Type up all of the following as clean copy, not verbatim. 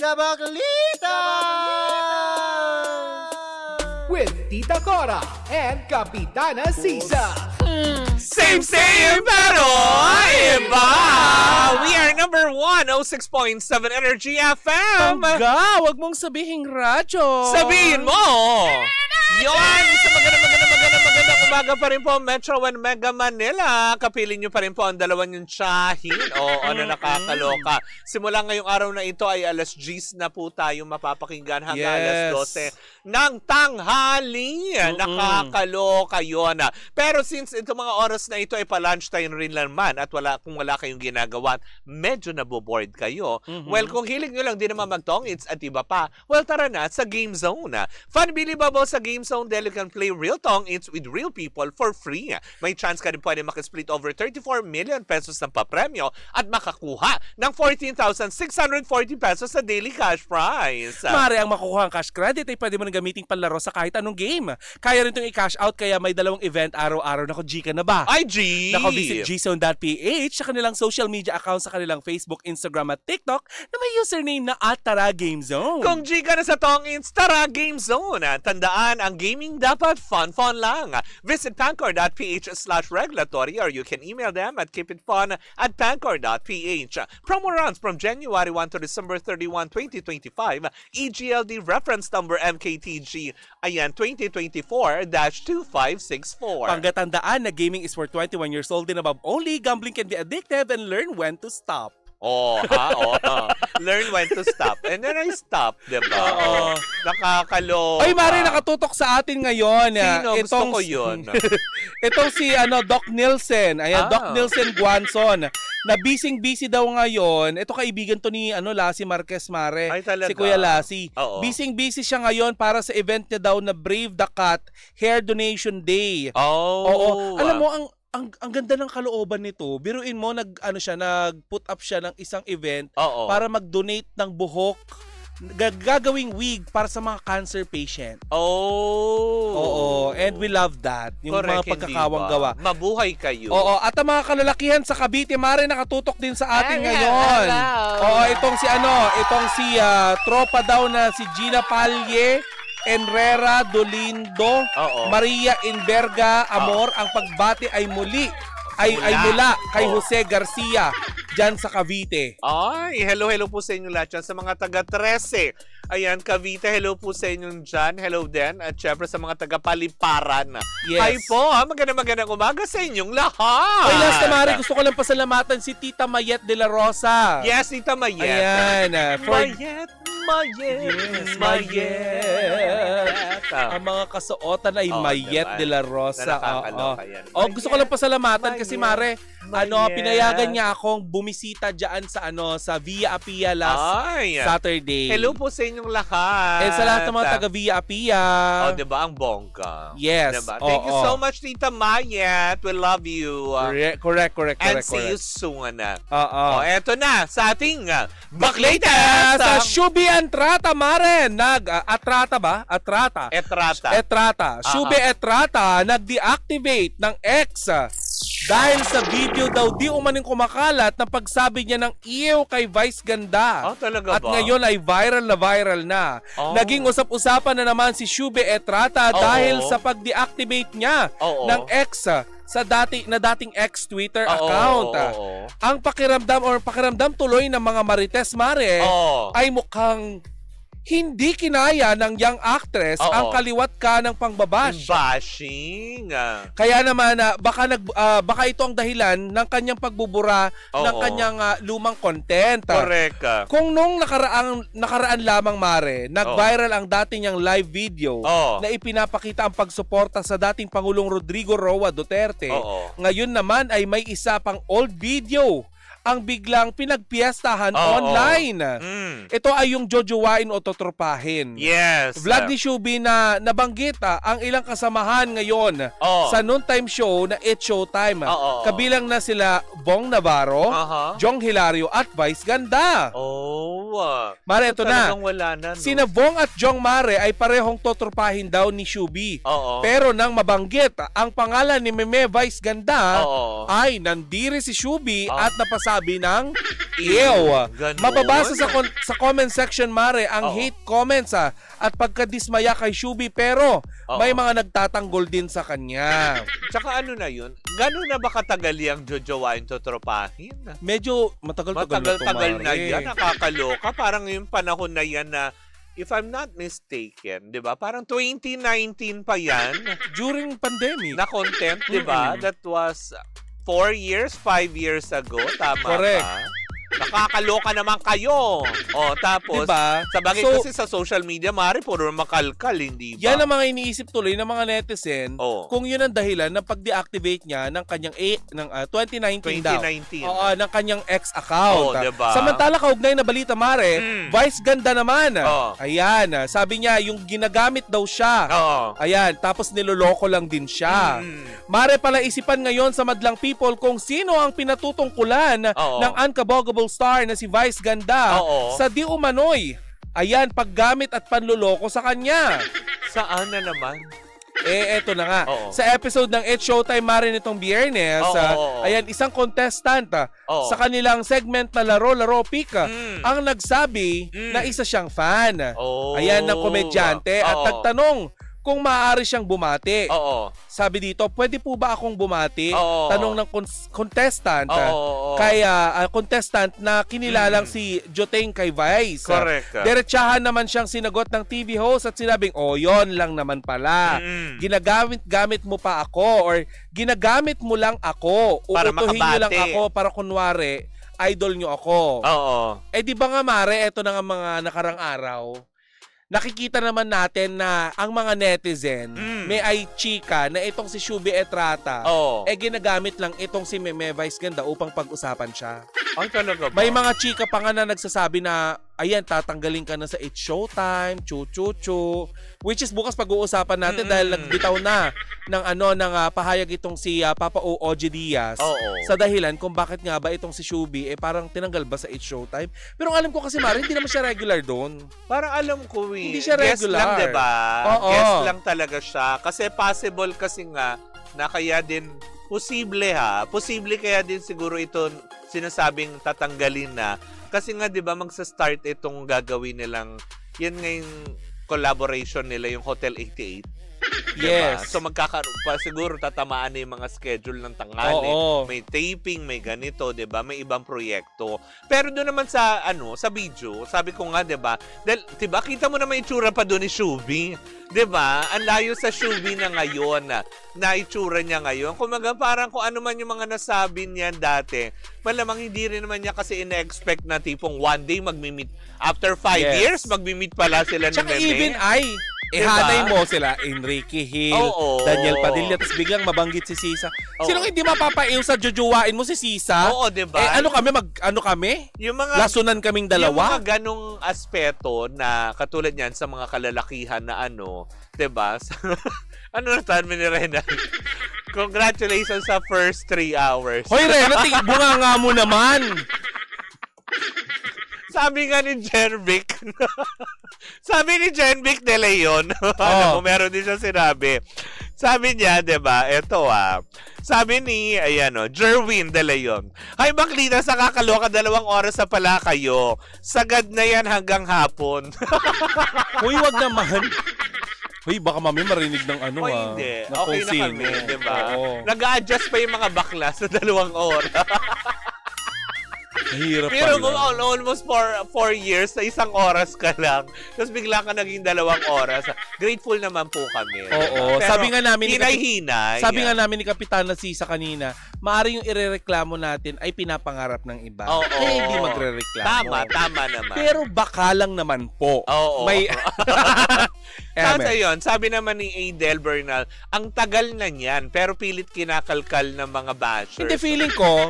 Kabaklitas! With Tita Cora and Kapitana Sisa. Same, pero iba! We are number 106.7 Energy FM. Pangga, wag mong sabihing radyo. Sabihin mo! Yon! Sa magandang umaga pa rin po, Metro and Mega Manila. Kapiling nyo pa rin po ang dalawang yung tsahin. Ano nakakaloka. Simula ngayong araw na ito ay alas 10 na po tayo mapapakinggan hanggang alas 12 ng tanghali. Nakakaloka yun. Pero since ito mga oras na ito ay pa-lunchtime rin naman at kung wala kayong ginagawa, medyo naboboard kayo. Well, kung hiling nyo lang din naman mag-tongits at iba pa, well, tara na sa Game Zone. Fun Billy Bubble sa Game Zone dahil you can play real tongits with real people for free. May chance ka rin pwede makasplit over 34 million pesos ng papremyo at makakuha ng 14,640 pesos sa daily cash prize. Mare, ang makukuha ang cash credit ay pwede mo nang gamitin panlaro sa kahit anong game. Kaya rin itong i-cash out kaya may dalawang event araw-araw. Nako, G ka na ba? Ay, G! Nako, visit gzone.ph sa kanilang social media accounts sa kanilang Facebook, Instagram at TikTok na may username na @TaraGameZone. Kung G ka na sa tongits, Tara Game Zone. Tandaan, ang gaming dapat fun lang. Visit pancor.ph/regulatory or you can email them at keepitfun@pancor.ph. Promo runs from January 1 to December 31, 2025. EGLD reference number MKTG, ayan, 2024-2564. Panggatandaan na gaming is for 21 years old and above only. Gambling can be addictive and learn when to stop. Learn when to stop. And then I stop, diba? Nakakaloka. Ay, Mari, nakatutok sa atin ngayon. Sino? Gusto ko yun. Itong si Doc Nielsen. Ayan, Doc Nielsen Guanzon. Na busy daw ngayon. Ito kaibigan to ni Lassie Marquez, Mare. Ay, talaga? Si Kuya Lassie. Busy siya ngayon para sa event niya daw na Brave the Cat Hair Donation Day. Alam mo, ang ganda ng kalooban nito. Biruin mo, nag-put up siya ng isang event para mag-donate ng buhok. Gagawing wig para sa mga cancer patient. And we love that. Yung correct, mga pagkakawang gawa. Mabuhay kayo. At ang mga kalalakihan sa Cavite, Mare, nakatutok din sa atin ngayon. Itong si tropa daw na si Gina Palye, Enrera Dolindo, Maria Inberga Amor. Ang pagbati ay mula kay Jose Garcia dyan sa Cavite. Ay, hello po sa inyo lahat dyan. Sa mga taga 13. Ayan, Cavite, hello po sa inyo dyan. Hello din. At syempre sa mga taga Paliparan. Yes. Hi po, magandang umaga sa inyong lahat. Ay, last na, Mari, gusto ko lang pasalamatan si Tita Mayet de la Rosa. Yes, Tita Mayet. Ayan. Mayet. Ang mga kasuotan ay Mayet de la Rosa. Gusto ko lang pasalamatan kasi, Mare, pinayagan niya akong bumisita dyan sa Via Apia last Saturday. Hello po sa inyong lahat. Sa lahat ng mga taga Via Apia. Diba? Ang bongga. Yes. Diba? Thank you so much, Tita Mayet. We love you. Correct. And see you soon. Eto na sa ating Baklitas! Sa Shubi Entrata, Mare. Etrata. Shubi Entrata nag-deactivate ng ex dahil sa video daw di umaning kumakalat na pagsabi niya ng iyaw kay Vice Ganda. Talaga ba? At ngayon ay viral na. Naging usap-usapan na naman si Shubi Entrata dahil sa pag-deactivate niya ng ex sa dating ex Twitter account. Ang pakiramdam tuloy ng mga Marites, Mare, ay mukhang hindi kinaya ng young actress ang kaliwat ka ng pangbabash. Bashing. Kaya naman baka ito ang dahilan ng kanyang pagbubura ng kanyang lumang content. Correct. Kung nung nakaraan lamang, Mare, nag-viral ang dating niyang live video na ipinapakita ang pagsuporta sa dating Pangulong Rodrigo Roa Duterte. Ngayon naman ay may isa pang old video ang biglang pinagpiestahan online. Ito ay yung jojowain o totropahin. Yes. Vlog ni Shubi na nabanggit ang ilang kasamahan ngayon sa noontime show na It's Showtime. Kabilang na sila Bong Navarro, Jong Hilario at Vice Ganda. Mare, ito na. Sina Bong at Jong, Mare, ay parehong totropahin daw ni Shubi. Pero nang mabanggit ang pangalan ni Meme Vice Ganda, ay nandiri si Shubi at napasa magsabi ng ew. Mababasa sa comment section, Mare, ang hate comments at pagkadismaya kay Shubi, pero may mga nagtatanggol din sa kanya. Tsaka ano na yun? Gano'n na ba katagal yung jojowain totropahin? Medyo matagal na yan. Nakakaloka. Parang yung panahon na yan na, if I'm not mistaken, di ba? Parang 2019 pa yan. During pandemic. Na content, di ba? That was 4 years, 5 years ago. Tama correct. Ba? Nakakaloka naman kayo. Tapos, diba? Sa bagay kasi sa social media, Mari, puro makalkal, hindi ba? Yan ang mga iniisip tuloy ng mga netizen kung yun ang dahilan ng pag-deactivate niya ng kanyang 2019 daw. Ng kanyang ex account. Diba? Samantala, kaugnay na balita, Mare, Vice ganda naman. Ayan, sabi niya, yung ginagamit daw siya. Ayan, tapos niloloko lang din siya. Mare, pala isipan ngayon sa madlang people kung sino ang pinatutungkulan ng unkabogable star na si Vice Ganda sa di umano'y paggamit at panluloko sa kanya. Saan na naman? Eto na nga. Sa episode ng It's Showtime, Mare, nitong Biyernes, isang contestant sa kanilang segment na Laro Pika ang nagsabi na isa siyang fan. Ng komedyante at nagtanong kung maaari siyang bumati. Sabi dito, pwede po ba akong bumati? Tanong ng contestant. Kaya contestant na kinilalang si Joteng kay Vice. Correct. Diretsahan naman siyang sinagot ng TV host at sinabing, yon lang naman pala. Ginagamit mo pa ako or ginagamit mo lang ako. Uutuhin nyo lang ako para kunwari, idol nyo ako. Di ba nga, Mare, eto na nga mga nakarang araw, nakikita naman natin na ang mga netizen may chika na itong si Shubi Etrata ginagamit lang itong si Meme Vice Ganda upang pag-usapan siya. Ang talaga ba? May mga chika pa nga na nagsasabi na tatanggalin ka na sa It's Showtime, chu-chu-chu. Which is bukas pag-uusapan natin dahil nagbitaw na ng pahayag itong si Papa O.J. Diaz sa dahilan kung bakit nga ba itong si Shubi parang tinanggal ba sa It's Showtime. Pero alam ko kasi, Mare, hindi naman siya regular doon. Parang alam ko hindi siya regular. Guest lang, diba? Guest lang talaga siya. Kasi possible kasi nga na kaya din posible kaya din siguro ito sinasabing tatanggalin na. Kasi nga, di ba, magsa-start itong gagawin nilang, yan ngayong collaboration nila, yung Hotel 88. Yes. Diba? So, magkakaroon pa, siguro tatamaan na yung mga schedule ng tanghali. May taping, may ganito, di ba? May ibang proyekto. Pero doon naman sa video, sabi ko nga, di ba? Dahil, di ba, kita mo naman itsura pa doon ni Shubi. Di ba? Ang layo sa Shubi na ngayon, na itsura niya ngayon. Kumaga, parang kung ano man yung mga nasabi niya dati, malamang hindi rin naman niya kasi ina-expect na tipong one day magmi-meet. After 5 years, magmi-meet pala sila ni Meme. Even hanay mo sila, Enrique Hill, Daniel Padilla, tapos biglang mabanggit si Sisa. Sinong hindi mapapaiw sa jujuwain mo si Sisa? Diba? Kami? Yung mga, lasunan kaming dalawa? Yung mga ganong aspeto na katulad yan sa mga kalalakihan na diba? Ano na tayo ni Rena? Congratulations sa first 3 hours. Hoy, Rena, bunga nga mo naman. Sabi nga ni Jenvic, sabi ni Jenvic de Leon, meron din siya sinabi. Sabi niya, diba, eto sabi ni, Jerwin de Leon, "Hay Baklita, sa kakaloka 2 oras sa pala kayo. Sagad na yan hanggang hapon." Uy, wag naman. Uy, baka mami marinig ng hindi. Okay na kami, diba? Nag-a-adjust pa yung mga bakla sa 2 oras. Mahirap. Pero kung almost 4 years, sa 1 oras ka lang, tapos bigla ka naging 2 oras, grateful naman po kami. Pero, sabi nga namin hinay-hinay. Sabi nga namin ni Kapitana Sisa kanina, maaari yung irereklamo natin ay pinapangarap ng iba. Hindi magrereklamo. Tama naman. Pero baka lang naman po. May Tapos ayun, sabi naman ni Adel Bernal, ang tagal na niyan, pero pilit kinakalkal ng mga bashers. Hindi, feeling ko,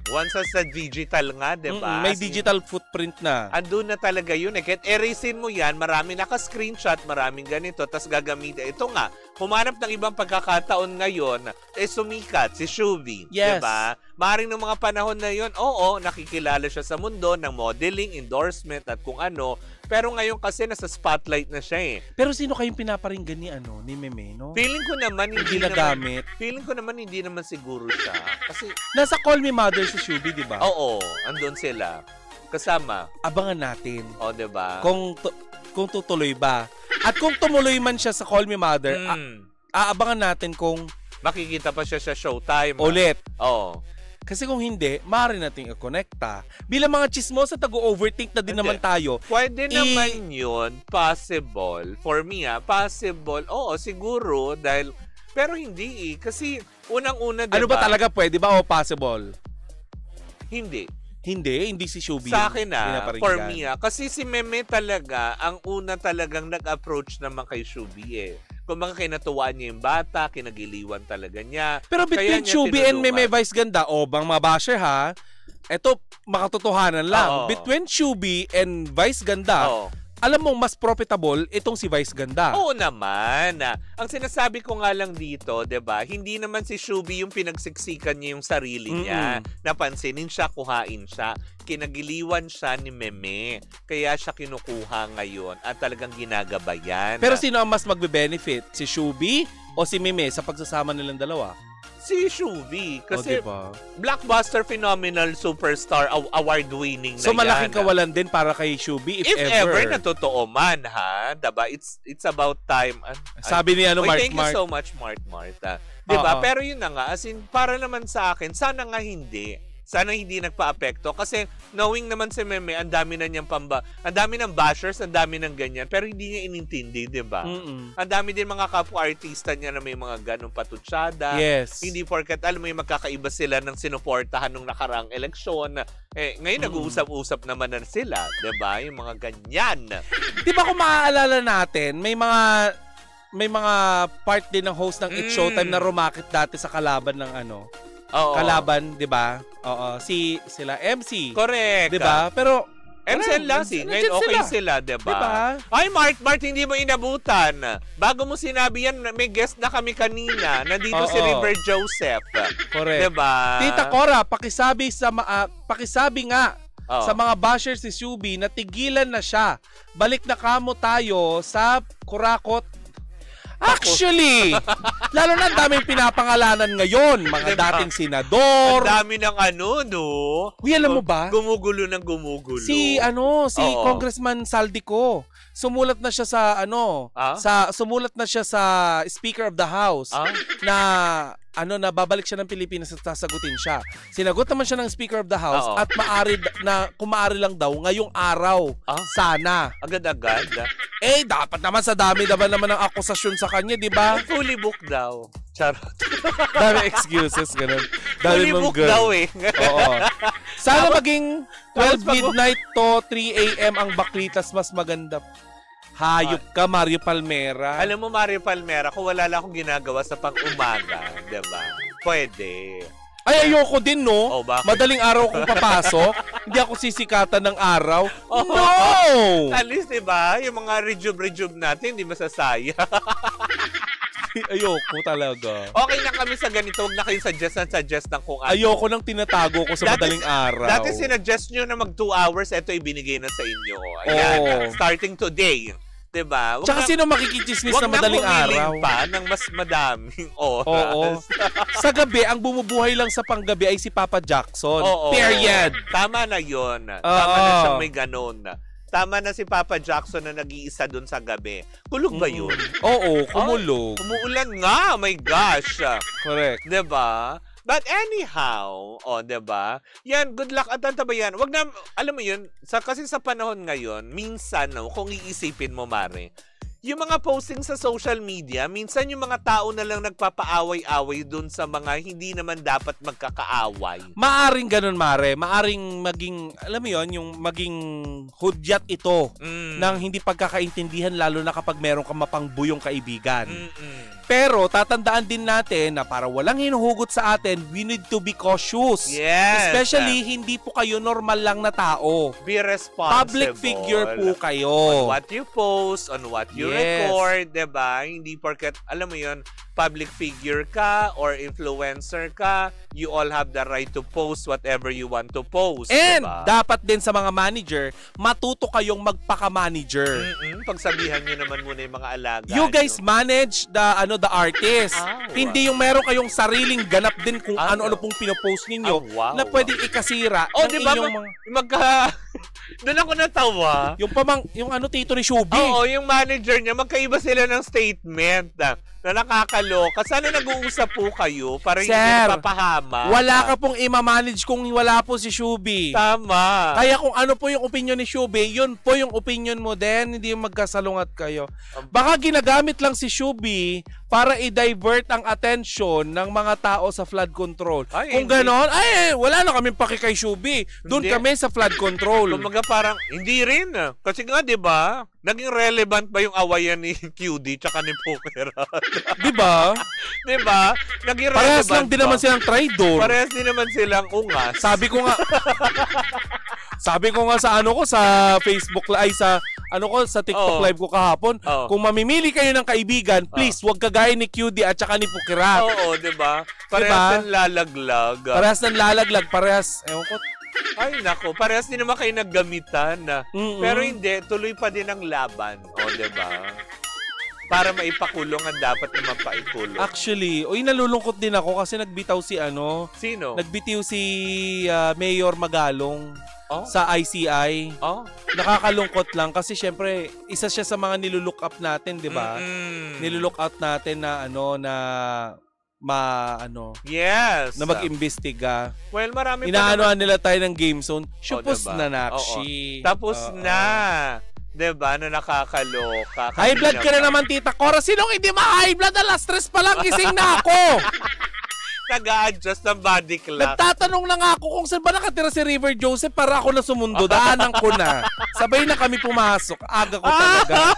once sa digital nga, diba? May digital footprint na. Andun na talaga yun Kahit erasin mo yan, marami naka-screenshot, maraming ganito, tas gagamitin. Ito nga, humanap ng ibang pagkakataon ngayon, sumikat si Shubi. Yes. Diba? Maring ng mga panahon na yun, nakikilala siya sa mundo ng modeling, endorsement, at kung ano. Pero ngayon kasi nasa spotlight na siya eh. Pero sino kayong pinaparinggan ni Meme, no? Feeling ko naman hindi nagamit. Feeling ko naman hindi naman siguro siya. Kasi nasa Call Me Mother si Shubi, di ba? Oo, andun sila. Kasama. Abangan natin. O, di ba? Kung tutuloy ba. At kung tumuloy man siya sa Call Me Mother, aabangan natin kung makikita pa siya sa Showtime. Ulit. Oo. Kasi kung hindi, maaari nating i-connecta. Bilang mga chismosa, tago-overthink na din naman tayo. Pwede naman yun. Possible. For me, possible. Oo, siguro. Dahil, pero hindi eh. Kasi, unang-una, diba? Ano ba talaga pwede ba o possible? Hindi. Hindi si Shubi. Sa akin for me kasi si Meme talaga, ang una talagang nag-approach naman kay Shubi eh. Kung mga kinatuwaan niya yung bata, kinagiliwan talaga niya. Pero between Shubi and Meme Vice Ganda, bang mga basher ha, eto, makatotohanan lang. Between Shubi and Vice Ganda, alam mong mas profitable itong si Vice Ganda. Oo naman. Ang sinasabi ko nga lang dito, 'di ba? Hindi naman si Shubi yung pinagsiksikan niya yung sarili niya. Napansinin siya, kuhain siya. Kinagiliwan siya ni Meme. Kaya siya kinukuha ngayon at talagang ginagabayan. Pero sino ang mas magbe-benefit? Si Shubi o si Meme sa pagsasama nilang dalawa? Si Shubi. Kasi diba? blockbuster, phenomenal, superstar, award-winning na so, malaking kawalan din para kay Shubi if ever na totoo man, ha? Diba? It's about time. Sabi ni Mart. Thank you so much, Mart. Diba? Pero yun na nga, as in, para naman sa akin, sana nga hindi. Sana hindi nagpa-apekto kasi knowing naman si Meme, ang dami na niyang ang dami ng bashers, ang dami ng ganyan, pero hindi niya inintindi, 'di ba? Ang dami din mga kapwa-artista niya na may mga ganong patutsada. Yes. Hindi porket alam mo yung magkakaiba sila ng sinuportahan nung nakaraang eleksyon. Ngayon nag-uusap-usap naman na sila, 'di ba? Yung mga ganyan. 'Di ba kung maaalala natin, may mga part din ng host ng It's Showtime na rumakit dati sa kalaban ng kalaban, 'di ba? Oo, sila MC. Correct. 'Di ba? Pero MC lang ngayon okay sila, 'di ba? Diba? Ay, Mart, hindi mo inabutan. Bago mo sinabi yan, may guest na kami kanina. Nandito si River Joseph. Correct. 'Di ba? Tita Cora, pakisabi nga sa mga bashers si Shubi na tigilan na siya. Balik na kamo tayo sa kurakot. Actually, lalo na ang daming pinapangalanan ngayon. Mga dating senador. Ang dami ng no? Uy, alam mo ba? Gumugulo ng gumugulo. Si Congressman Saldico. Sumulat na siya sumulat na siya sa Speaker of the House na na babalik siya ng Pilipinas at sasagutin siya. Sinagot naman siya ng Speaker of the House at kung maaari lang daw ngayong araw. Sana. Agad-agad. Dapat naman sa dami naman ng akusasyon sa kanya, di ba? Fully booked daw. Charot. Dami excuses, ganun. Fully booked daw Oo. Sana maging 12 midnight to 3 a.m. ang Baklitas mas maganda. Hayop ka, Mario Palmera. Alam mo, Mario Palmera, kung wala lang akong ginagawa sa pang-umaga, diba? Pwede. Ay, ayoko din, no? Bakit? Madaling araw kung papasok, hindi ako sisikatan ng araw. No! At least, diba, yung mga rejuve natin, hindi masasaya. Ayoko talaga. Okay na kami sa ganito. Huwag na kayo suggest ng kung ano. Ayoko nang tinatago ko sa madaling araw. Dati sinuggest nyo na mag 2 hours, eto ibinigay na sa inyo. Ayan, starting today. Diba? Tsaka sino makikichismis na madaling araw? Huwag na pa ng mas madaming oras. Oo. Sa gabi, ang bumubuhay lang sa panggabi ay si Papa Jackson. Period. Tama na yun. Tama na siyang may ganon. Tama na si Papa Jackson na nag-iisa dun sa gabi. Kulog ba yun? Oo, kumulog. Umuulan nga, my gosh. Correct. Diba? But anyhow, diba? Yan, good luck at ba yan? Wag na, alam mo yun, kasi sa panahon ngayon, minsan, kung iisipin mo, Mare, yung mga posting sa social media, minsan yung mga tao na lang nagpapaaway-away dun sa mga hindi naman dapat magkakaaway. Maaring ganun, Mare. Maaring maging, alam mo yun, yung maging hudyat ito ng hindi pagkakaintindihan lalo na kapag meron kang mapangbuyong kaibigan. Pero tatandaan din natin na para walang hinuhugot sa atin, we need to be cautious. Yes. Especially, hindi po kayo normal lang na tao. Be responsible. Public figure po kayo. On what you post, on what you record, diba? Hindi porket, alam mo yun, public figure ka or influencer ka, you all have the right to post whatever you want to post. And diba? dapat din sa mga manager, matuto kayong magpaka-manager. Pagsabihan nyo naman muna yung mga alaga. You guys manage the artist. Hindi yung meron kayong sariling ganap din kung ano-ano pong pinopost ninyo na pwedeng ikasira ng diba, inyong doon ako natawa. Yung tito ni Shubi. Oo, yung manager niya, magkaiba sila ng statement na nakakaloka. Sana nag-uusap po kayo para hindi napapahama. Wala ka pong ima-manage kung wala po si Shubi. Tama. Kaya kung ano po yung opinion ni Shubi, yun po yung opinion mo din. Hindi yung magkasalungat kayo. Baka ginagamit lang si Shubi para i-divert ang attention ng mga tao sa flood control. Kung ganon, wala na kaming paki kay Shubi. Doon kami sa flood control. Kumaga parang, hindi rin. Kasi nga, di ba? Naging relevant ba yung awayan ni QD tsaka ni Pukerat? Di ba? Di ba? Naging relevant. Parehas lang din naman silang traidor. Parehas din naman silang ungas. Sabi ko nga sa sa Facebook sa TikTok live ko kahapon, kung mamimili kayo ng kaibigan, please wag kagaya ni QD at saka ni Pukerat. Oo, 'di ba? Parehas ng lalaglag. Ewan ko. Ay, nako, parehas din naman kayo naggamitan. Pero hindi, tuloy pa din ang laban. O, diba? Para maipakulong ang dapat na mapaikulong. Actually, nalulungkot din ako kasi nagbitaw si Sino? Nagbitiw si Mayor Magalong sa ICI. Nakakalungkot lang kasi syempre, isa siya sa mga nilulook up natin, di ba? Nilulook up natin na yes. Na mag-imbestiga. Well, marami inaanoan nila tayo ng game zone. Shupos diba? na nakshi. Tapos na. Diba? Na nakakaloka. High blood ka na naman, Tita Cora. Sinong hindi ma-high blood? Alas 3 pa lang, gising na ako. Nag-a-adjust ng body clock. Nagtatanong na nga ako kung saan ba nakatira si River Joseph para ako na sumundo. Daanan ko na. Sabay na kami pumasok. Aga ko talaga.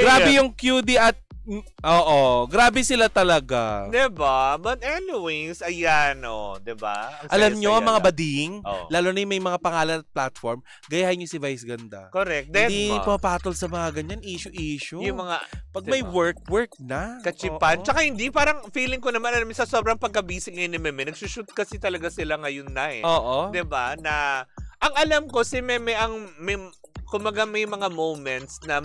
Grabe yung QD at grabe sila talaga. Diba? But anyways, ayan diba? Alam nyo, mga bading, lalo na yung may mga pangalan at platform, gayahin nyo si Vice Ganda. Correct. Hindi pumapatol sa mga ganyan, issue. Yung mga, pag may work na. Kachipan. Tsaka hindi, parang feeling ko naman, alam mo, sa sobrang pagka-busy ngayon ni Meme, nagsushoot kasi talaga sila ngayon na Diba? Na, ang alam ko, si Meme, kumaga may mga moments na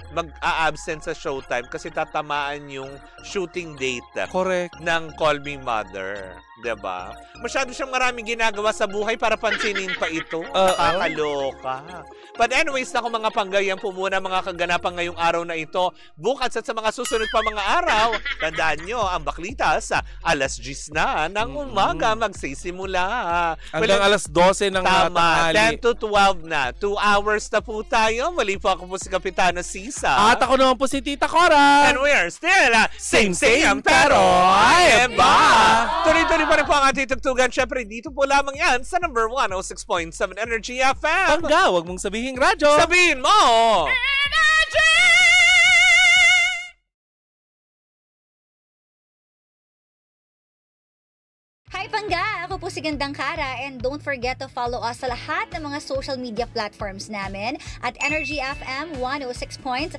mag-a-absent sa showtime kasi tatamaan yung shooting date. Correct. Ng Call Me Mother. Diba? Masyado siyang maraming ginagawa sa buhay para pansinin pa ito. Nakakaloka. But anyways, ako mga panggayang po muna mga kaganapan ngayong araw na ito. Bukas at sa mga susunod pa mga araw, tandaan nyo, ang Baklitas alas 10 na ng umaga magsisimula. Hanggang alas 12 ng tanghali. 10 to 12 na. 2 hours na po tayo. Muli po ako po si Kapitana Sisa. At ako naman po si Tita Cora. And we are still same pero iba. Tuloy-tuloy pa rin po ang ating tugtugan. Siyempre, dito po lamang yan sa number 106.7 Energy FM. Pangga, wag mong sabihing radyo. Sabihin mo! Energy! Hi Pangga! Ako po si Gandang Kara and don't forget to follow us sa lahat ng mga social media platforms namin at Energy FM 106.7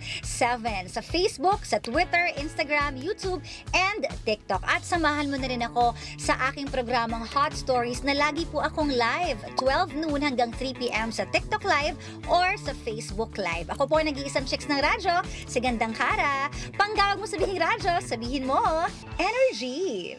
sa Facebook, sa Twitter, Instagram, YouTube, and TikTok. At samahan mo na rin ako sa aking programang Hot Stories na lagi po akong live 12 noon hanggang 3 p.m. sa TikTok Live or sa Facebook Live. Ako po nag-iisang chicks ng radyo, si Gandang Kara. Pangga, wag mo sabihin radyo, sabihin mo Energy!